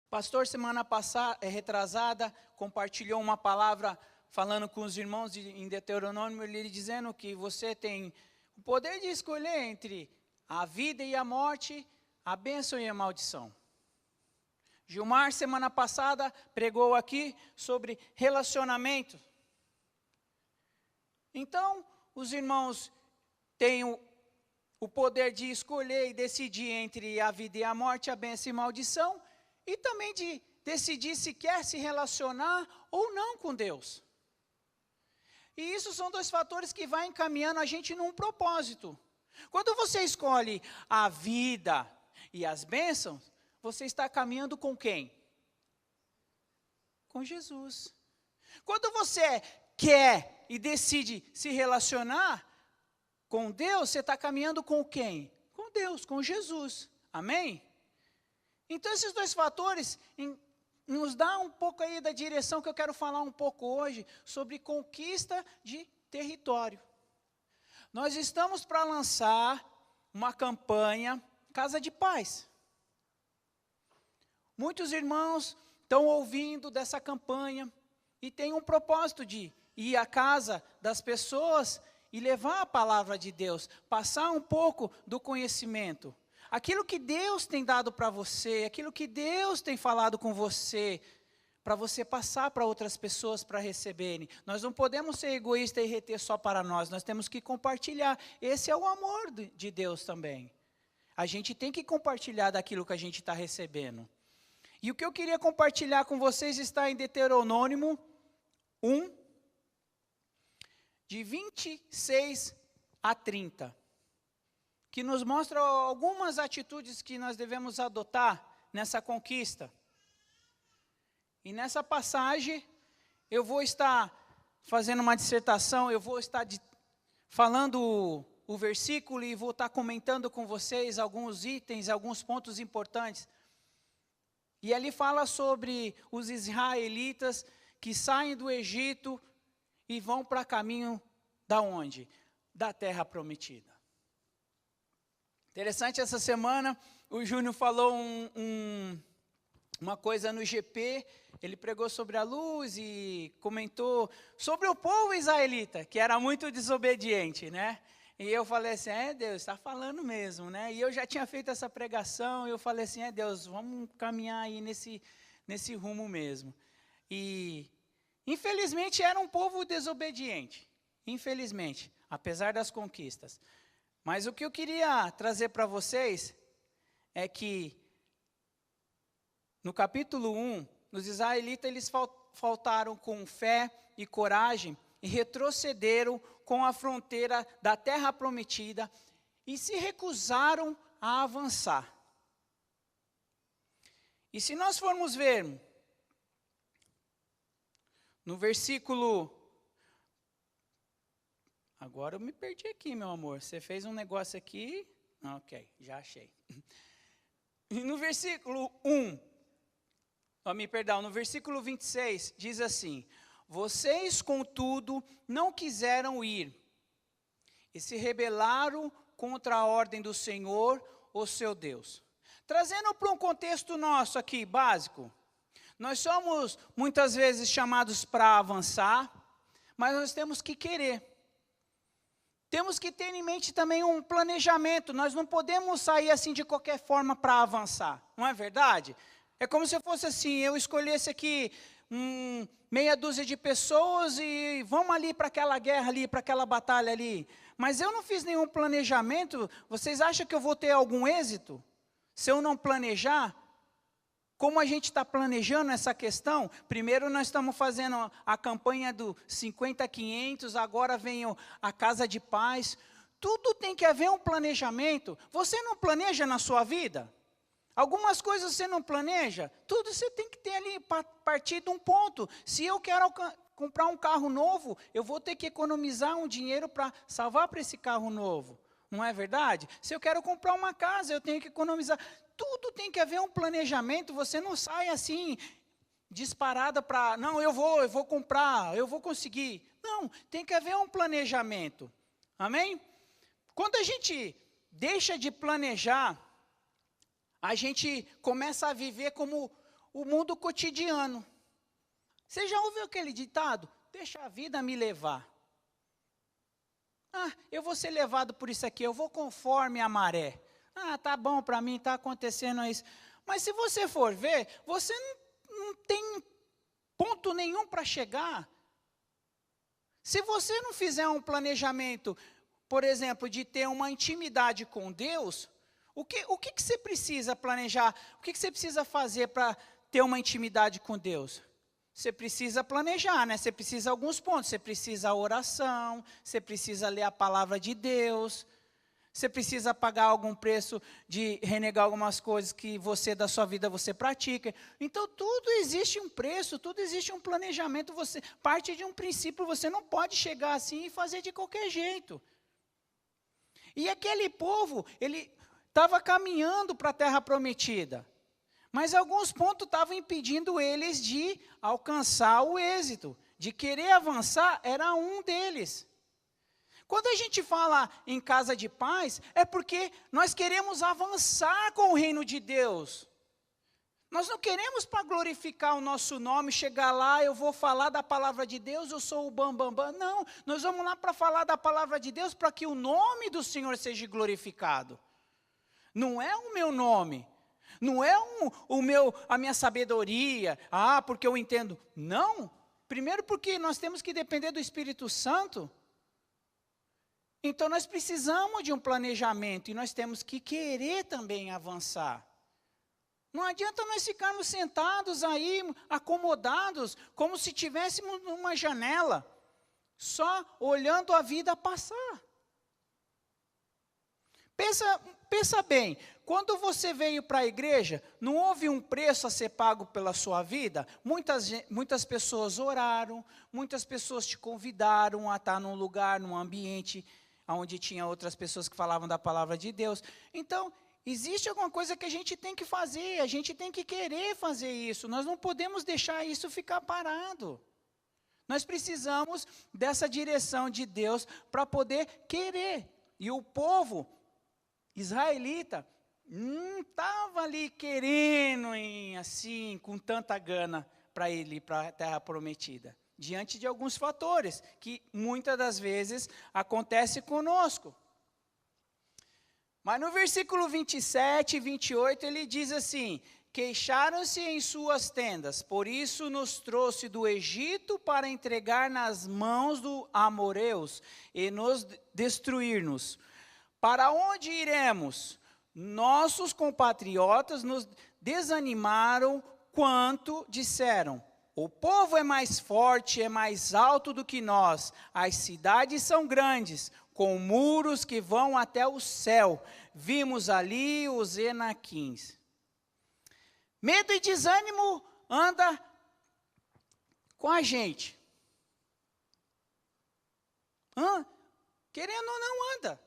Pastor, semana passada, retrasada, compartilhou uma palavra falando com os irmãos em Deuteronômio, ele dizendo que você tem o poder de escolher entre a vida e a morte, a bênção e a maldição. Gilmar, semana passada, pregou aqui sobre relacionamento. Então, os irmãos têm o poder de escolher e decidir entre a vida e a morte, a bênção e a maldição, e também de decidir se quer se relacionar ou não com Deus. E isso são dois fatores que vão encaminhando a gente num propósito. Quando você escolhe a vida e as bênçãos, você está caminhando com quem? Com Jesus. Quando você quer e decide se relacionar com Deus, você está caminhando com quem? Com Deus, com Jesus. Amém? Então, esses dois fatores nos dão um pouco aí da direção que eu quero falar um pouco hoje, sobre conquista de território. Nós estamos para lançar uma campanha Casa de Paz. Muitos irmãos estão ouvindo dessa campanha e têm um propósito de ir à casa das pessoas e levar a palavra de Deus, passar um pouco do conhecimento. Aquilo que Deus tem dado para você, aquilo que Deus tem falado com você, para você passar para outras pessoas para receberem. Nós não podemos ser egoístas e reter só para nós temos que compartilhar. Esse é o amor de Deus também. A gente tem que compartilhar daquilo que a gente está recebendo. E o que eu queria compartilhar com vocês está em Deuteronômio 1, de 26 a 30. Que nos mostra algumas atitudes que nós devemos adotar nessa conquista. E nessa passagem, eu vou estar fazendo uma dissertação, eu vou estar falando o versículo e vou estar comentando com vocês alguns itens, alguns pontos importantes. E ali fala sobre os israelitas que saem do Egito e vão para caminho da onde? Da terra prometida. Interessante, essa semana o Júnior falou uma coisa no GP, ele pregou sobre a luz e comentou sobre o povo israelita, que era muito desobediente, né? E eu falei assim, Deus, está falando mesmo, né? E eu já tinha feito essa pregação, e eu falei assim, Deus, vamos caminhar aí nesse rumo mesmo. E, infelizmente, era um povo desobediente, infelizmente, apesar das conquistas. Mas o que eu queria trazer para vocês é que, no capítulo 1, os israelitas eles faltaram com fé e coragem e retrocederam com a fronteira da terra prometida e se recusaram a avançar. E se nós formos ver, no versículo... Agora eu me perdi aqui, meu amor. Você fez um negócio aqui. Ok, já achei. E no versículo 1, no versículo 26, diz assim: vocês, contudo, não quiseram ir, e se rebelaram contra a ordem do Senhor, o seu Deus. Trazendo para um contexto nosso aqui, básico, nós somos muitas vezes chamados para avançar, mas nós temos que querer. Temos que ter em mente também um planejamento. Nós não podemos sair assim de qualquer forma para avançar. Não é verdade? É como se fosse assim, eu escolhesse aqui meia dúzia de pessoas e vamos ali para aquela guerra ali, para aquela batalha ali. Mas eu não fiz nenhum planejamento. Vocês acham que eu vou ter algum êxito? Se eu não planejar? Como a gente está planejando essa questão? Primeiro nós estamos fazendo a campanha do 50-500, agora vem a Casa de Paz. Tudo tem que haver um planejamento. Você não planeja na sua vida? Algumas coisas você não planeja? Tudo você tem que ter ali, partir de um ponto. Se eu quero comprar um carro novo, eu vou ter que economizar um dinheiro para salvar para esse carro novo. Não é verdade? Se eu quero comprar uma casa, eu tenho que economizar. Tudo tem que haver um planejamento, você não sai assim, disparada para, não, eu vou comprar, eu vou conseguir. Não, tem que haver um planejamento. Amém? Quando a gente deixa de planejar, a gente começa a viver como o mundo cotidiano. Você já ouviu aquele ditado? Deixa a vida me levar. Eu vou ser levado por isso aqui, eu vou conforme a maré. Tá bom para mim, está acontecendo isso. Mas se você for ver, você não tem ponto nenhum para chegar. Se você não fizer um planejamento, por exemplo, de ter uma intimidade com Deus, o que você precisa planejar? O que você precisa fazer para ter uma intimidade com Deus? Você precisa planejar, né? Você precisa de alguns pontos. Você precisa a oração, você precisa ler a palavra de Deus, você precisa pagar algum preço de renegar algumas coisas que você, da sua vida, você pratica. Então, tudo existe um preço, tudo existe um planejamento. Você parte de um princípio, você não pode chegar assim e fazer de qualquer jeito. E aquele povo, ele estava caminhando para a terra prometida. Mas alguns pontos estavam impedindo eles de alcançar o êxito. De querer avançar, era um deles. Quando a gente fala em casa de paz, é porque nós queremos avançar com o reino de Deus. Nós não queremos para glorificar o nosso nome, chegar lá, eu vou falar da palavra de Deus, eu sou o bambambam. Não, nós vamos lá para falar da palavra de Deus, para que o nome do Senhor seja glorificado. Não é o meu nome. Não é a minha sabedoria, porque eu entendo. Não, primeiro porque nós temos que depender do Espírito Santo. Então nós precisamos de um planejamento e nós temos que querer também avançar. Não adianta nós ficarmos sentados aí, acomodados, como se estivéssemos numa janela, só olhando a vida passar. Pensa bem, quando você veio para a igreja, não houve um preço a ser pago pela sua vida? Muitas pessoas oraram, muitas pessoas te convidaram a estar num lugar, num ambiente onde tinha outras pessoas que falavam da palavra de Deus. Então, existe alguma coisa que a gente tem que fazer, a gente tem que querer fazer isso, nós não podemos deixar isso ficar parado. Nós precisamos dessa direção de Deus para poder querer. E o povo israelita não estava ali querendo, assim, com tanta gana para ele ir para a terra prometida. Diante de alguns fatores que muitas das vezes acontece conosco. Mas no versículo 27 e 28 ele diz assim: queixaram-se em suas tendas, por isso nos trouxe do Egito para entregar nas mãos dos amorreus e nos destruir-nos. Para onde iremos? Nossos compatriotas nos desanimaram quanto disseram: o povo é mais forte, é mais alto do que nós, as cidades são grandes, com muros que vão até o céu, vimos ali os Enaquins. Medo e desânimo anda com a gente. Querendo ou não anda.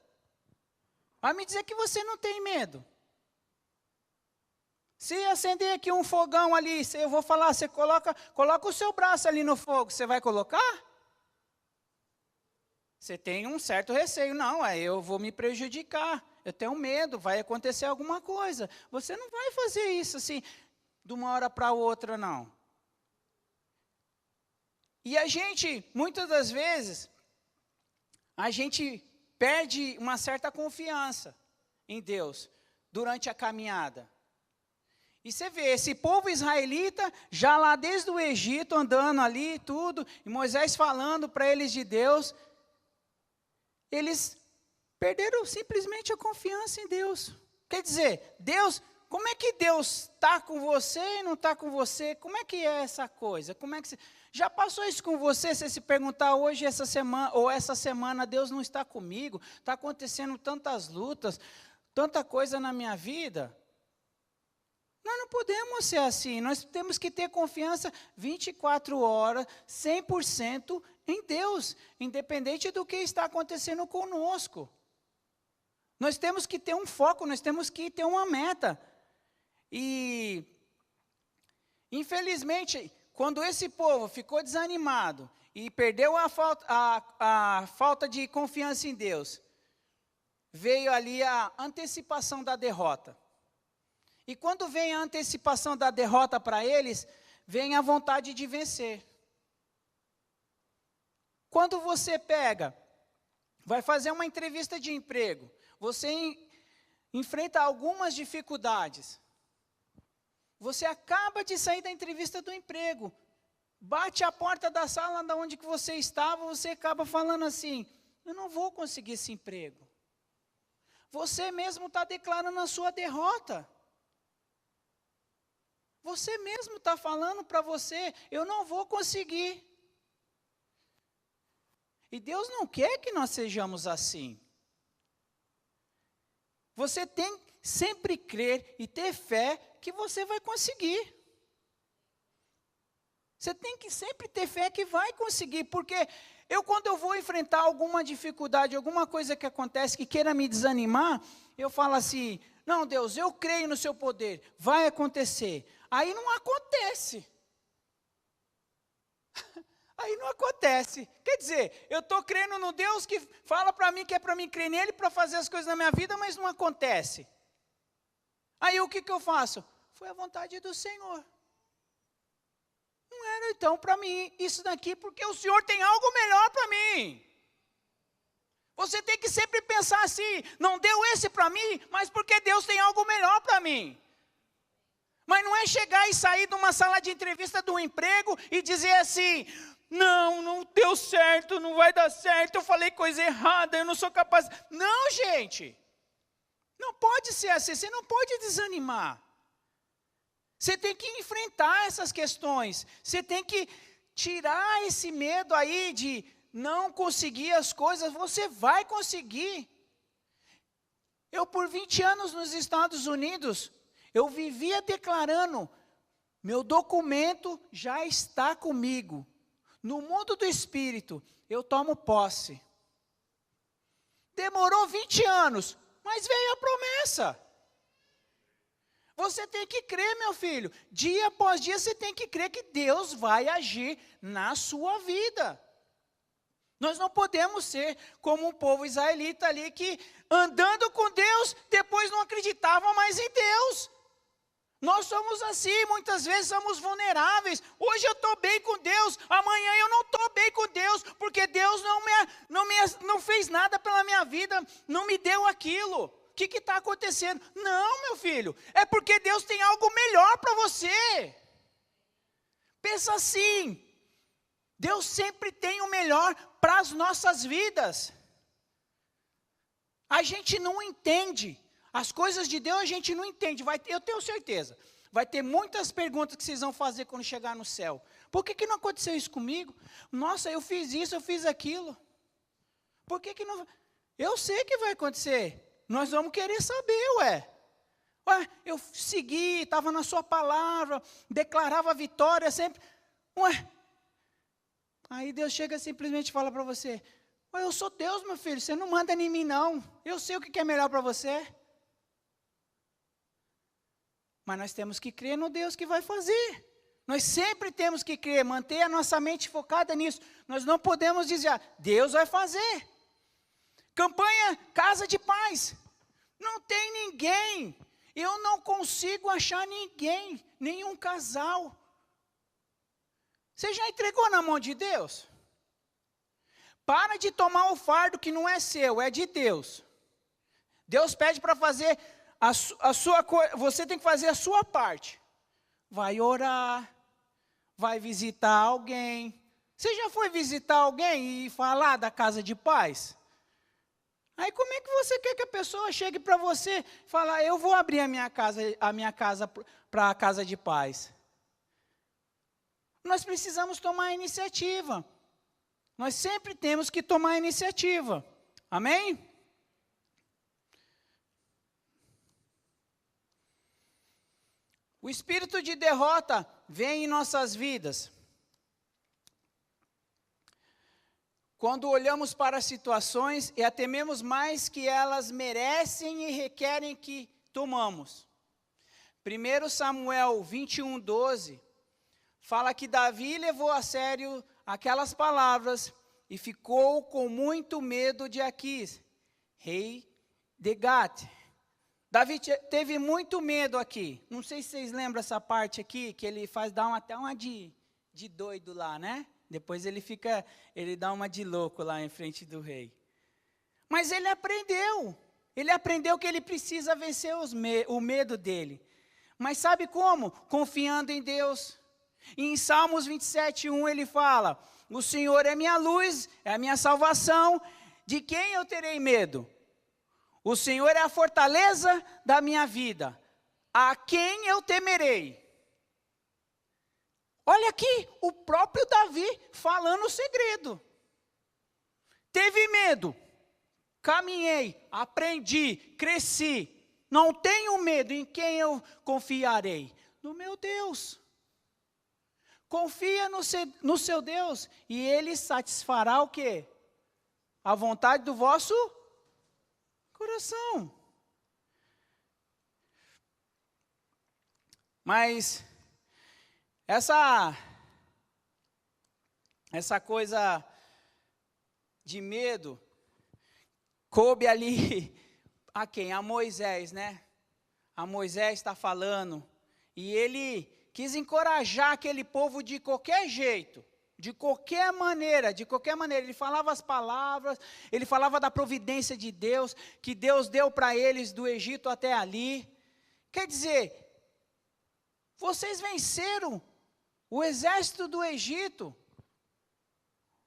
Vai me dizer que você não tem medo. Se acender aqui um fogão ali, eu vou falar, você coloca o seu braço ali no fogo, você vai colocar? Você tem um certo receio. Não, eu vou me prejudicar, eu tenho medo, vai acontecer alguma coisa. Você não vai fazer isso assim, de uma hora para outra, não. E a gente, muitas das vezes, a gente perde uma certa confiança em Deus durante a caminhada. E você vê, esse povo israelita, já lá desde o Egito, andando ali, tudo, e Moisés falando para eles de Deus, eles perderam simplesmente a confiança em Deus. Quer dizer, Deus, como é que Deus está com você e não está com você? Como é que é essa coisa? Como é que já passou isso com você? Você se perguntar hoje, essa semana, Deus não está comigo? Está acontecendo tantas lutas, tanta coisa na minha vida? Nós não podemos ser assim, nós temos que ter confiança 24 horas, 100% em Deus, independente do que está acontecendo conosco. Nós temos que ter um foco, nós temos que ter uma meta. E, infelizmente, quando esse povo ficou desanimado e perdeu a falta de confiança em Deus, veio ali a antecipação da derrota. E quando vem a antecipação da derrota para eles, vem a vontade de vencer. Quando você vai fazer uma entrevista de emprego, você enfrenta algumas dificuldades. Você acaba de sair da entrevista do emprego, bate a porta da sala de onde que você estava, você acaba falando assim, eu não vou conseguir esse emprego. Você mesmo está declarando a sua derrota. Você mesmo está falando para você, eu não vou conseguir. E Deus não quer que nós sejamos assim. Você tem que sempre crer e ter fé que você vai conseguir. Você tem que sempre ter fé que vai conseguir, porque quando eu vou enfrentar alguma dificuldade, alguma coisa que acontece que queira me desanimar, eu falo assim, não Deus, eu creio no seu poder, vai acontecer. Aí não acontece. Aí não acontece. Quer dizer, eu estou crendo no Deus que fala para mim que é para mim crer nele para fazer as coisas na minha vida, mas não acontece. Aí o que eu faço? Foi a vontade do Senhor. Não era então para mim isso daqui, porque o Senhor tem algo melhor para mim. Você tem que sempre pensar assim, não deu esse para mim, mas porque Deus tem algo melhor para mim. Mas não é chegar e sair de uma sala de entrevista de um emprego e dizer assim, não deu certo, não vai dar certo, eu falei coisa errada, eu não sou capaz. Não, gente, não pode ser assim, você não pode desanimar. Você tem que enfrentar essas questões, você tem que tirar esse medo aí de não conseguir as coisas, você vai conseguir. Eu por 20 anos nos Estados Unidos, eu vivia declarando, meu documento já está comigo. No mundo do Espírito, eu tomo posse. Demorou 20 anos, mas veio a promessa. Você tem que crer, meu filho. Dia após dia, você tem que crer que Deus vai agir na sua vida. Nós não podemos ser como um povo israelita ali que, andando com Deus, depois não acreditava mais em Deus. Nós somos assim, muitas vezes somos vulneráveis. Hoje eu estou bem com Deus, amanhã eu não estou bem com Deus, porque Deus não fez nada pela minha vida, não me deu aquilo. O que está acontecendo? Não, meu filho, é porque Deus tem algo melhor para você. Pensa assim, Deus sempre tem o melhor para as nossas vidas. A gente não entende. As coisas de Deus a gente não entende. Eu tenho certeza. Vai ter muitas perguntas que vocês vão fazer quando chegar no céu. Por que não aconteceu isso comigo? Nossa, eu fiz isso, eu fiz aquilo. Por que não... Eu sei que vai acontecer. Nós vamos querer saber, ué, eu segui, estava na sua palavra, declarava a vitória sempre. Aí Deus chega simplesmente e fala para você, eu sou Deus, meu filho, você não manda em mim não. Eu sei o que é melhor para você. Mas nós temos que crer no Deus que vai fazer. Nós sempre temos que crer, manter a nossa mente focada nisso. Nós não podemos dizer, Deus vai fazer. Campanha Casa de Paz. Não tem ninguém. Eu não consigo achar ninguém, nenhum casal. Você já entregou na mão de Deus? Para de tomar o fardo que não é seu, é de Deus. Deus pede para fazer a sua coisa, você tem que fazer a sua parte. Vai orar, vai visitar alguém. Você já foi visitar alguém e falar da Casa de Paz? Aí como é que você quer que a pessoa chegue para você e falar, eu vou abrir a minha casa para a Casa de Paz? Nós precisamos tomar a iniciativa. Nós sempre temos que tomar a iniciativa. Amém? O espírito de derrota vem em nossas vidas quando olhamos para as situações e a tememos mais que elas merecem e requerem que tomamos. 1 Samuel 21:12 fala que Davi levou a sério aquelas palavras e ficou com muito medo de Aquis, rei de Gate. Davi teve muito medo aqui. Não sei se vocês lembram essa parte aqui, que ele até uma de doido lá, né? Depois ele dá uma de louco lá em frente do rei. Mas ele aprendeu que ele precisa vencer o medo dele. Mas sabe como? Confiando em Deus. E em Salmos 27:1 ele fala: o Senhor é minha luz, é a minha salvação, de quem eu terei medo? O Senhor é a fortaleza da minha vida, a quem eu temerei? Olha aqui, o próprio Davi falando o segredo. Teve medo, caminhei, aprendi, cresci. Não tenho medo, em quem eu confiarei? No meu Deus. Confia no seu Deus e Ele satisfará o quê? A vontade do vosso coração. Mas essa coisa de medo coube ali a quem? A Moisés, né? A Moisés está falando e ele quis encorajar aquele povo de qualquer jeito. De qualquer maneira, ele falava as palavras, ele falava da providência de Deus, que Deus deu para eles do Egito até ali. Quer dizer, vocês venceram o exército do Egito,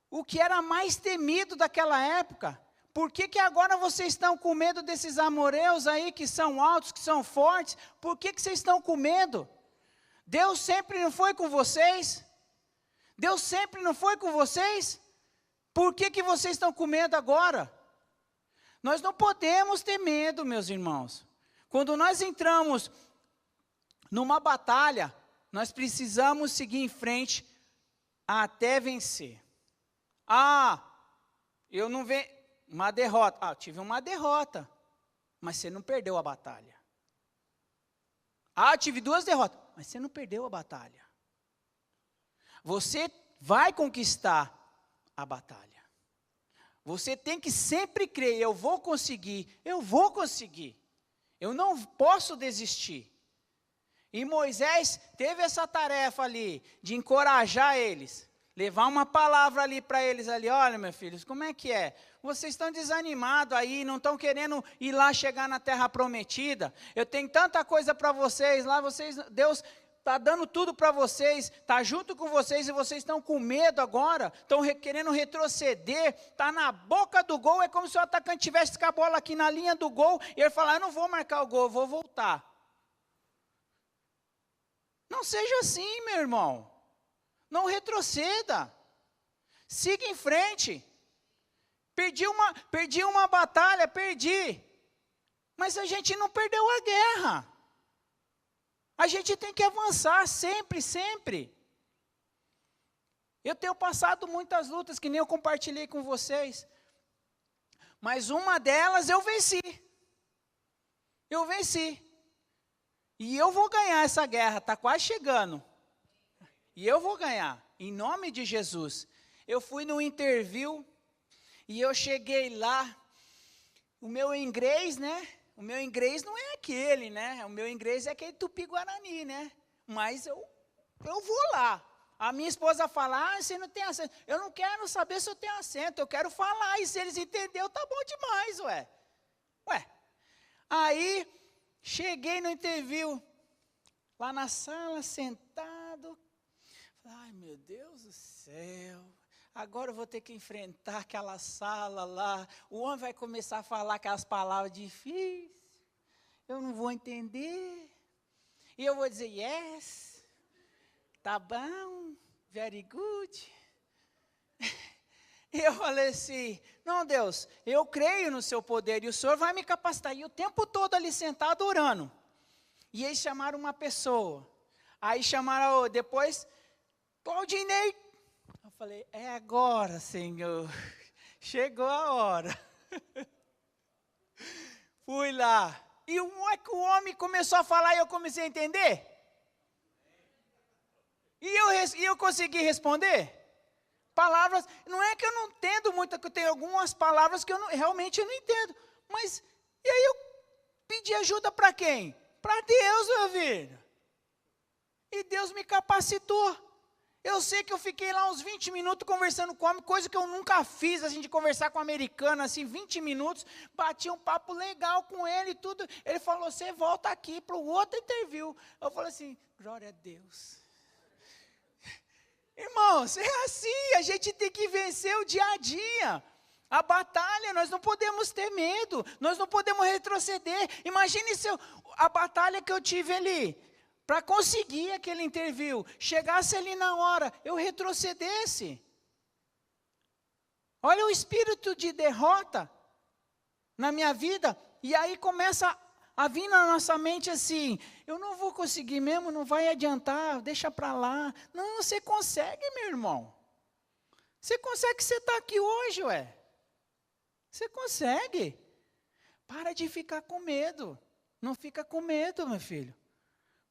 o que era mais temido daquela época. Por que agora vocês estão com medo desses amoreus aí, que são altos, que são fortes? Por que vocês estão com medo? Deus sempre não foi com vocês? Deus sempre não foi com vocês? Por que vocês estão com medo agora? Nós não podemos ter medo, meus irmãos. Quando nós entramos numa batalha, nós precisamos seguir em frente até vencer. Eu não vejo uma derrota. Tive uma derrota, mas você não perdeu a batalha. Tive 2 derrotas, mas você não perdeu a batalha. Você vai conquistar a batalha. Você tem que sempre crer, eu vou conseguir. Eu não posso desistir. E Moisés teve essa tarefa ali, de encorajar eles. Levar uma palavra ali para eles ali: olha, meus filhos, como é que é? Vocês estão desanimados aí, não estão querendo ir lá chegar na terra prometida. Eu tenho tanta coisa para vocês lá, Deus está dando tudo para vocês, está junto com vocês e vocês estão com medo agora, estão querendo retroceder, está na boca do gol, é como se o atacante tivesse com a bola aqui na linha do gol, e ele falar: eu não vou marcar o gol, eu vou voltar. Não seja assim, meu irmão, não retroceda, siga em frente. Perdi uma batalha, mas a gente não perdeu a guerra. A gente tem que avançar sempre. Eu tenho passado muitas lutas, que nem eu compartilhei com vocês. Mas uma delas eu venci. E eu vou ganhar essa guerra, está quase chegando. E eu vou ganhar, em nome de Jesus. Eu fui no interview, e eu cheguei lá, o meu inglês, né? O meu inglês não é aquele, né? O meu inglês é aquele tupi-guarani, né? Mas eu vou lá. A minha esposa fala: você não tem acento. Eu não quero saber se eu tenho acento, eu quero falar. E se eles entenderam, tá bom demais, ué. Aí, cheguei no interview, lá na sala, sentado. Ai, meu Deus do céu. Agora eu vou ter que enfrentar aquela sala lá. O homem vai começar a falar aquelas palavras difíceis. Eu não vou entender. E eu vou dizer: yes, tá bom, very good. E eu falei assim: não, Deus, eu creio no seu poder e o Senhor vai me capacitar. E o tempo todo ali sentado orando. E eles chamaram uma pessoa. Aí chamaram, depois, Claudinei. Eu falei: é agora, Senhor, chegou a hora. Fui lá, e o homem começou a falar e eu comecei a entender. E eu consegui responder. Palavras, não é que eu não entendo muito, que eu tenho algumas palavras que realmente eu não entendo. Mas, e aí Pedir ajuda para quem? Para Deus, meu filho. E Deus me capacitou. Eu sei que eu fiquei lá uns 20 minutos conversando com o homem, coisa que eu nunca fiz, assim, de conversar com um americano, assim, 20 minutos, bati um papo legal com ele e tudo. Ele falou, você volta aqui para o outro interview. Eu falei assim, glória a Deus. Irmãos, é assim, a gente tem que vencer o dia a dia. A batalha, nós não podemos ter medo, nós não podemos retroceder. Imagine a batalha que eu tive ali. Para conseguir aquele interview, chegasse ali na hora, eu retrocedesse. Olha o espírito de derrota na minha vida, e aí começa a vir na nossa mente assim, eu não vou conseguir mesmo, não vai adiantar, deixa para lá. Não, você consegue, meu irmão. Você consegue, você está aqui hoje, ué. Você consegue. Para de ficar com medo. Não fica com medo, meu filho.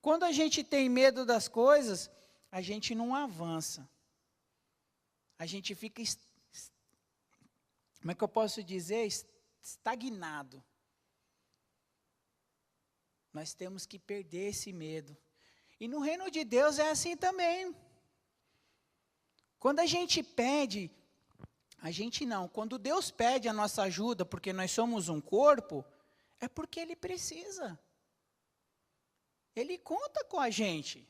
Quando a gente tem medo das coisas, a gente não avança. A gente fica, como é que eu posso dizer? Estagnado. Nós temos que perder esse medo. E no reino de Deus é assim também. Quando a gente pede, quando Deus pede a nossa ajuda, porque nós somos um corpo, é porque Ele precisa. Ele conta com a gente.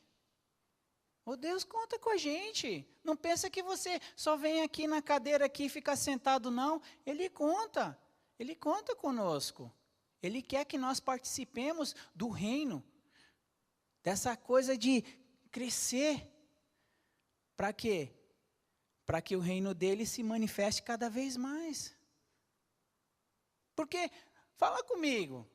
O Deus conta com a gente. Não pensa que você só vem aqui na cadeira aqui e fica sentado, não. Ele conta. Ele conta conosco. Ele quer que nós participemos do reino. Dessa coisa de crescer. Para quê? Para que o reino dele se manifeste cada vez mais. Porque, fala comigo.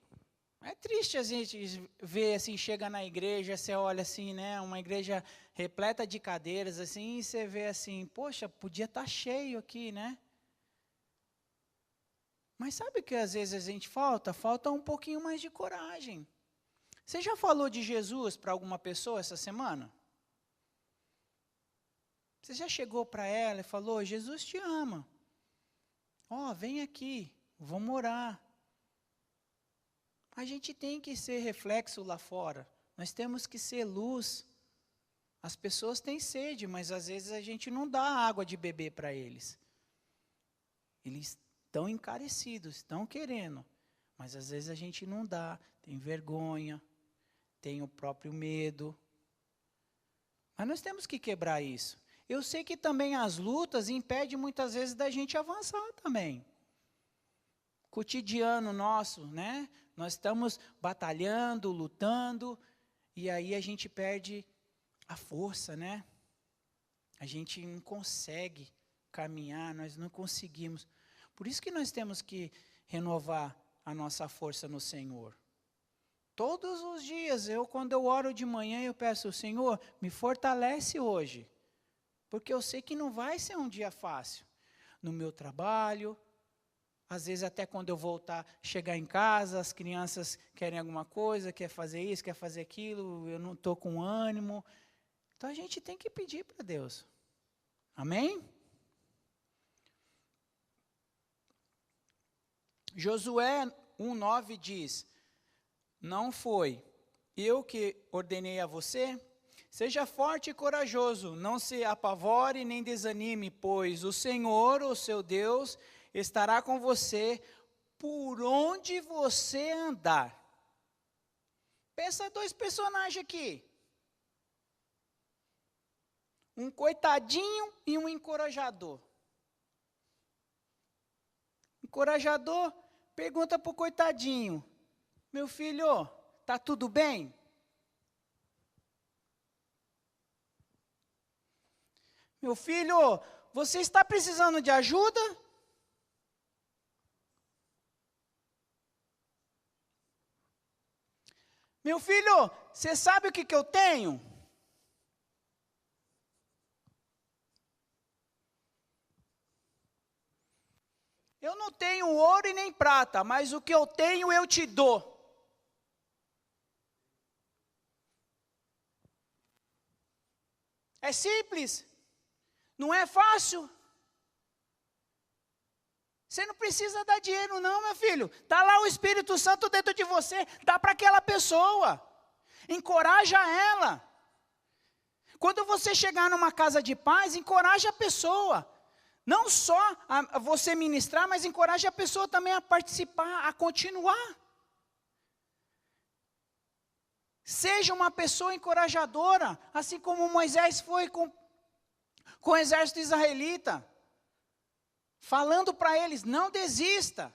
É triste a gente ver assim, chega na igreja, você olha assim, né, uma igreja repleta de cadeiras assim, e você vê assim, poxa, podia estar cheio aqui, né? Mas sabe o que às vezes a gente falta? Falta um pouquinho mais de coragem. Você já falou de Jesus para alguma pessoa essa semana? Você já chegou para ela e falou, Jesus te ama. Ó, vem aqui, vamos orar. A gente tem que ser reflexo lá fora. Nós temos que ser luz. As pessoas têm sede, mas às vezes a gente não dá água de beber para eles. Eles estão encarecidos, estão querendo. Mas às vezes a gente não dá. Tem vergonha, tem o próprio medo. Mas nós temos que quebrar isso. Eu sei que também as lutas impedem muitas vezes da gente avançar também. Cotidiano nosso, né? Nós estamos batalhando, lutando, e aí a gente perde a força, né? A gente não consegue caminhar, nós não conseguimos. Por isso que nós temos que renovar a nossa força no Senhor. Todos os dias, quando eu oro de manhã, eu peço, Senhor, me fortalece hoje. Porque eu sei que não vai ser um dia fácil. No meu trabalho, às vezes até quando eu voltar, chegar em casa, as crianças querem alguma coisa, quer fazer isso, quer fazer aquilo, eu não estou com ânimo. Então a gente tem que pedir para Deus. Amém? Josué 1:9 diz, não foi eu que ordenei a você? Seja forte e corajoso, não se apavore nem desanime, pois o Senhor, o seu Deus, estará com você por onde você andar. Pensa dois personagens aqui. Um coitadinho e um encorajador. Encorajador pergunta para o coitadinho, meu filho, tá tudo bem? Meu filho, você está precisando de ajuda? Meu filho, você sabe o que eu tenho? Eu não tenho ouro e nem prata, mas o que eu tenho eu te dou. É simples, não é fácil. Você não precisa dar dinheiro não, meu filho. Está lá o Espírito Santo dentro de você, dá para aquela pessoa. Encoraja ela. Quando você chegar numa casa de paz, encoraje a pessoa. Não só a você ministrar, mas encoraje a pessoa também a participar, a continuar. Seja uma pessoa encorajadora, assim como Moisés foi com o exército israelita. Falando para eles, não desista.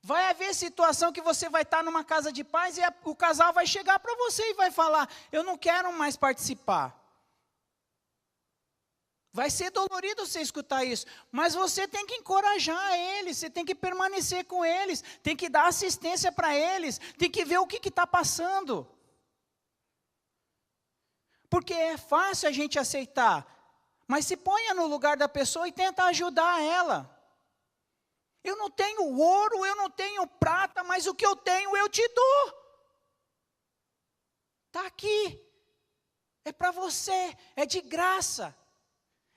Vai haver situação que você vai estar numa casa de paz e o casal vai chegar para você e vai falar, eu não quero mais participar. Vai ser dolorido você escutar isso, mas você tem que encorajar eles, você tem que permanecer com eles, tem que dar assistência para eles, tem que ver o que está passando. Porque é fácil a gente aceitar, mas se ponha no lugar da pessoa e tenta ajudar ela. Eu não tenho ouro, eu não tenho prata, mas o que eu tenho eu te dou. Está aqui, é para você, é de graça.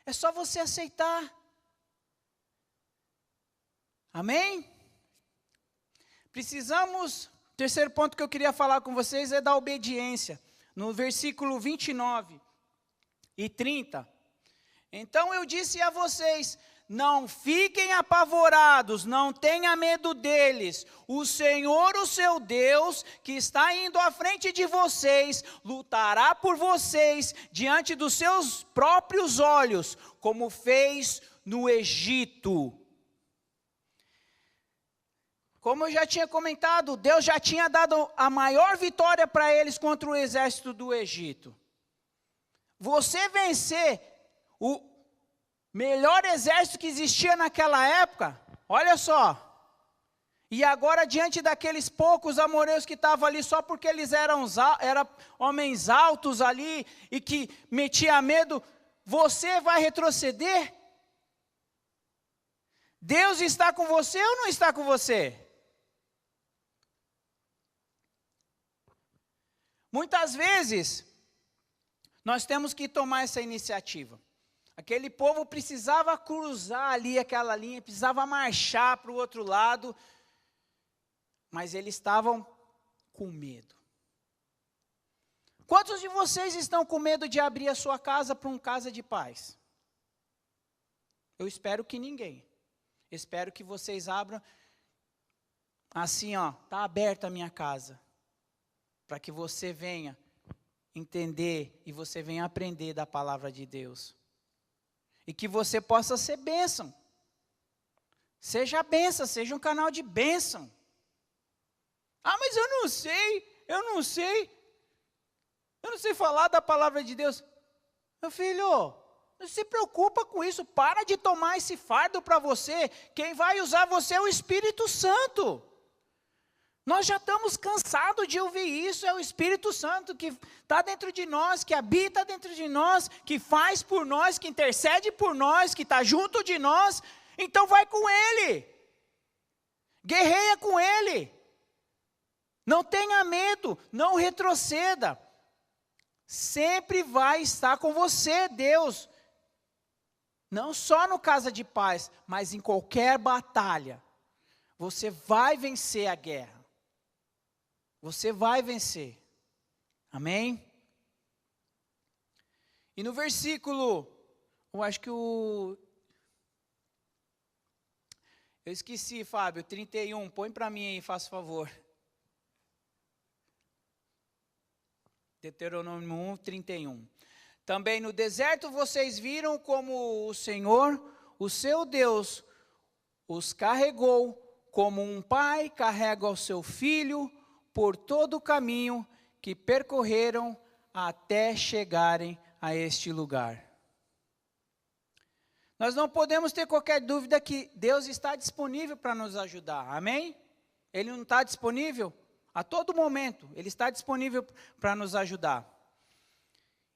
É só você aceitar. Amém? Precisamos, terceiro ponto que eu queria falar com vocês é da obediência. No versículo 29 e 30. Então eu disse a vocês, não fiquem apavorados, não tenha medo deles. O Senhor, o seu Deus, que está indo à frente de vocês, lutará por vocês diante dos seus próprios olhos, como fez no Egito. Como eu já tinha comentado, Deus já tinha dado a maior vitória para eles contra o exército do Egito. Você vencer o melhor exército que existia naquela época, olha só. E agora diante daqueles poucos amorreus que estavam ali só porque eles eram homens altos ali e que metia medo, você vai retroceder? Deus está com você ou não está com você? Muitas vezes, nós temos que tomar essa iniciativa. Aquele povo precisava cruzar ali aquela linha, precisava marchar para o outro lado, mas eles estavam com medo. Quantos de vocês estão com medo de abrir a sua casa para uma casa de paz? Eu espero que ninguém. Espero que vocês abram assim, ó, está aberta a minha casa, para que você venha entender e você venha aprender da palavra de Deus. E que você possa ser bênção. Seja bênção, seja um canal de bênção. Ah, mas eu não sei falar da palavra de Deus. Meu filho, não se preocupa com isso, para de tomar esse fardo para você. Quem vai usar você é o Espírito Santo. Nós já estamos cansados de ouvir isso, é o Espírito Santo que está dentro de nós, que habita dentro de nós, que faz por nós, que intercede por nós, que está junto de nós. Então vai com Ele, guerreia com Ele, não tenha medo, não retroceda, sempre vai estar com você, Deus, não só no casa de paz, mas em qualquer batalha, você vai vencer a guerra. Você vai vencer. Amém? E no versículo, eu esqueci, Fábio, 31, põe para mim aí, faz favor. Deuteronômio 1, 31. Também no deserto vocês viram como o Senhor, o seu Deus, os carregou, como um pai carrega o seu filho, por todo o caminho que percorreram até chegarem a este lugar. Nós não podemos ter qualquer dúvida que Deus está disponível para nos ajudar, amém? Ele não está disponível? A todo momento, Ele está disponível para nos ajudar.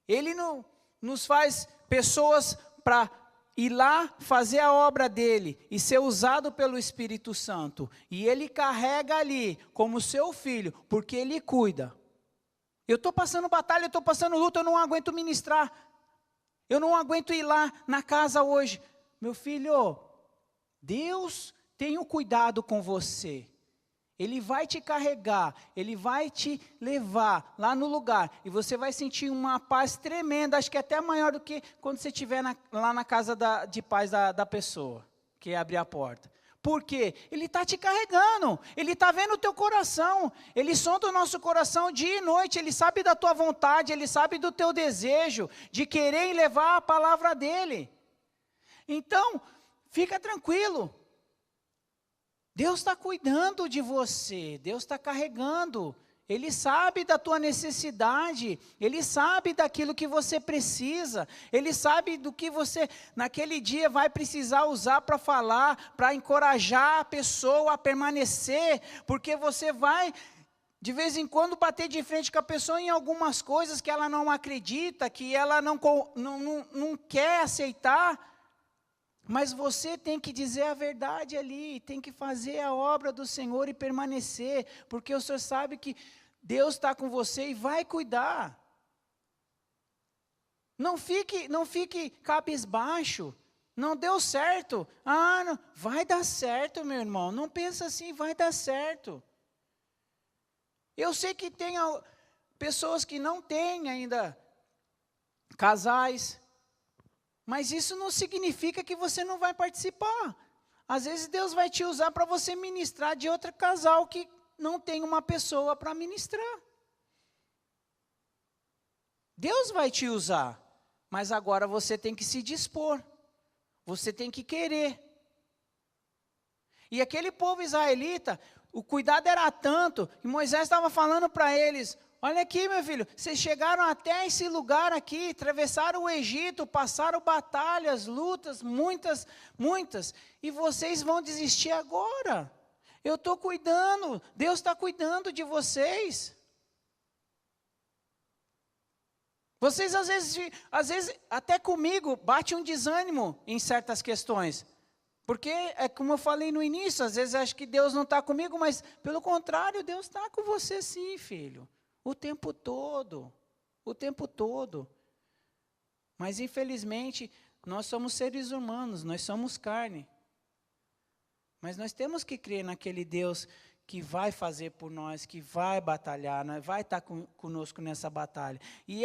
Ele não nos faz pessoas para ir lá fazer a obra dele e ser usado pelo Espírito Santo. E Ele carrega ali como seu filho, porque Ele cuida. Eu estou passando batalha, eu estou passando luta, eu não aguento ministrar. Eu não aguento ir lá na casa hoje. Meu filho, Deus tem o cuidado com você. Ele vai te carregar, Ele vai te levar lá no lugar. E você vai sentir uma paz tremenda, acho que até maior do que quando você estiver lá na casa de paz da pessoa, que abrir a porta. Por quê? Ele está te carregando, Ele está vendo o teu coração, Ele sonda o nosso coração dia e noite, Ele sabe da tua vontade, Ele sabe do teu desejo de querer levar a palavra dEle. Então, fica tranquilo, Deus está cuidando de você, Deus está carregando, Ele sabe da tua necessidade, Ele sabe daquilo que você precisa, Ele sabe do que você naquele dia vai precisar usar para falar, para encorajar a pessoa a permanecer, porque você vai de vez em quando bater de frente com a pessoa em algumas coisas que ela não acredita, que ela não quer aceitar, mas você tem que dizer a verdade ali, tem que fazer a obra do Senhor e permanecer, porque o Senhor sabe que Deus está com você e vai cuidar. Não fique cabisbaixo, não deu certo, não, vai dar certo, meu irmão, não pensa assim, vai dar certo. Eu sei que tem pessoas que não têm ainda casais, mas isso não significa que você não vai participar. Às vezes Deus vai te usar para você ministrar de outro casal que não tem uma pessoa para ministrar. Deus vai te usar, mas agora você tem que se dispor. Você tem que querer. E aquele povo israelita, o cuidado era tanto, e Moisés estava falando para eles: olha aqui, meu filho, vocês chegaram até esse lugar aqui, atravessaram o Egito, passaram batalhas, lutas, muitas, e vocês vão desistir agora. Eu estou cuidando, Deus está cuidando de vocês. Vocês às vezes, até comigo, bate um desânimo em certas questões. Porque, é como eu falei no início, às vezes acho que Deus não está comigo, mas pelo contrário, Deus está com você sim, filho. O tempo todo. Mas infelizmente, nós somos seres humanos, nós somos carne. Mas nós temos que crer naquele Deus que vai fazer por nós, que vai batalhar, vai estar conosco nessa batalha. E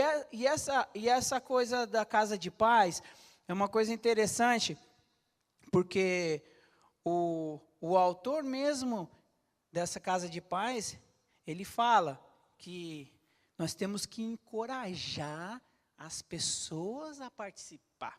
essa coisa da casa de paz é uma coisa interessante, porque o autor mesmo dessa casa de paz, ele fala que nós temos que encorajar as pessoas a participar.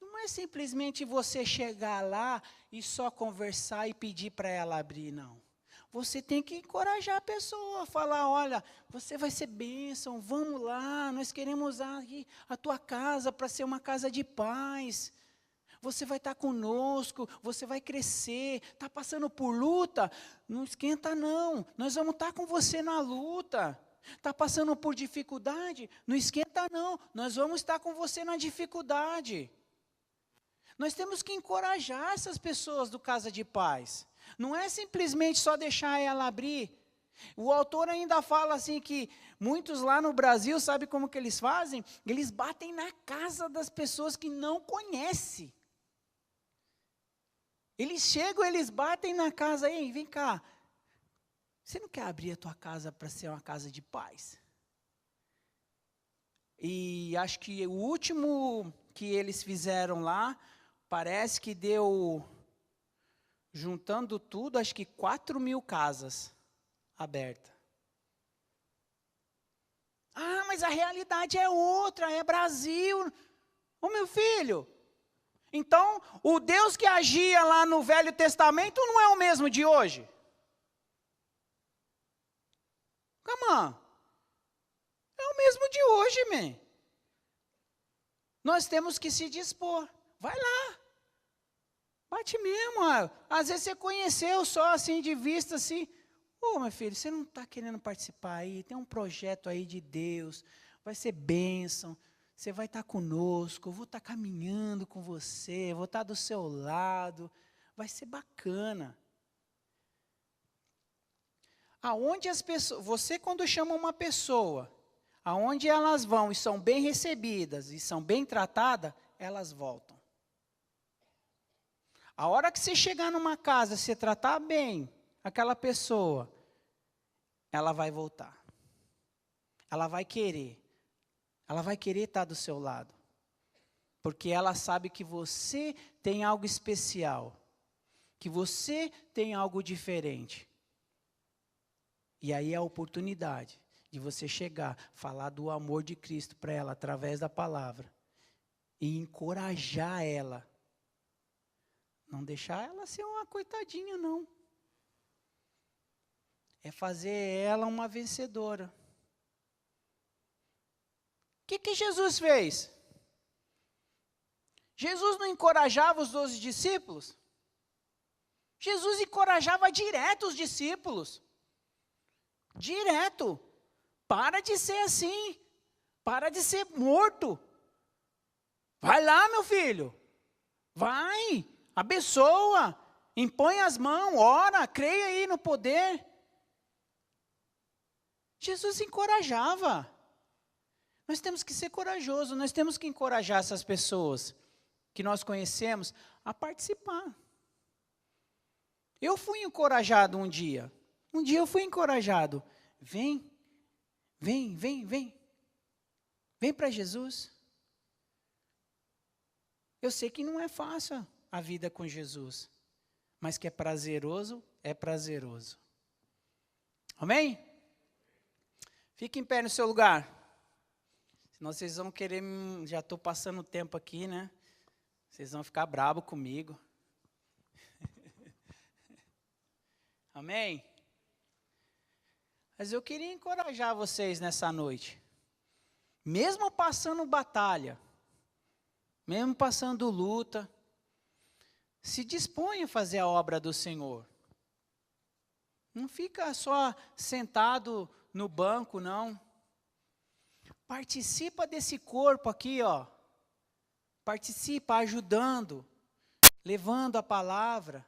Não é simplesmente você chegar lá e só conversar e pedir para ela abrir, não. Você tem que encorajar a pessoa, falar: olha, você vai ser bênção, vamos lá, nós queremos usar aqui a tua casa para ser uma casa de paz. Você vai estar conosco, você vai crescer, está passando por luta, não esquenta não, nós vamos estar com você na luta. Está passando por dificuldade, não esquenta não, nós vamos estar com você na dificuldade. Nós temos que encorajar essas pessoas do Casa de Paz. Não é simplesmente só deixar ela abrir. O autor ainda fala assim que muitos lá no Brasil, sabe como que eles fazem? Eles batem na casa das pessoas que não conhecem. Eles chegam, eles batem na casa, aí, vem cá. Você não quer abrir a tua casa para ser uma casa de paz? E acho que o último que eles fizeram lá, parece que deu, juntando tudo, acho que 4.000 casas abertas. Mas a realidade é outra, é Brasil. Ô meu filho, então o Deus que agia lá no Velho Testamento não é o mesmo de hoje? Come on. É o mesmo de hoje, man. Nós temos que se dispor. Vai lá. Bate mesmo. Às vezes você conheceu só assim de vista assim. Meu filho, você não está querendo participar aí? Tem um projeto aí de Deus. Vai ser bênção. Você vai estar conosco. Eu vou estar caminhando com você. Eu vou estar do seu lado. Vai ser bacana. Aonde as pessoas, você quando chama uma pessoa, aonde elas vão e são bem recebidas e são bem tratadas, elas voltam. A hora que você chegar numa casa, você tratar bem aquela pessoa, ela vai voltar. Ela vai querer estar do seu lado. Porque ela sabe que você tem algo especial. Que você tem algo diferente. E aí é a oportunidade de você chegar, falar do amor de Cristo para ela através da palavra. E encorajar ela. Não deixar ela ser uma coitadinha, não. É fazer ela uma vencedora. O que Jesus fez? Jesus não encorajava os 12 discípulos? Jesus encorajava direto os discípulos. Direto. Para de ser assim. Para de ser morto. Vai lá, meu filho. Vai. Abençoa. Impõe as mãos. Ora. Creia aí no poder. Jesus encorajava. Nós temos que ser corajosos. Nós temos que encorajar essas pessoas que nós conhecemos a participar. Eu fui encorajado um dia. Um dia eu fui encorajado. Vem para Jesus. Eu sei que não é fácil a vida com Jesus, mas que é prazeroso, é prazeroso. Amém? Fique em pé no seu lugar. Senão vocês vão querer, já estou passando o tempo aqui, né? Vocês vão ficar bravos comigo. Amém? Mas eu queria encorajar vocês nessa noite. Mesmo passando batalha, mesmo passando luta, se dispõe a fazer a obra do Senhor. Não fica só sentado no banco, não. Participa desse corpo aqui, ó. Participa ajudando, levando a palavra.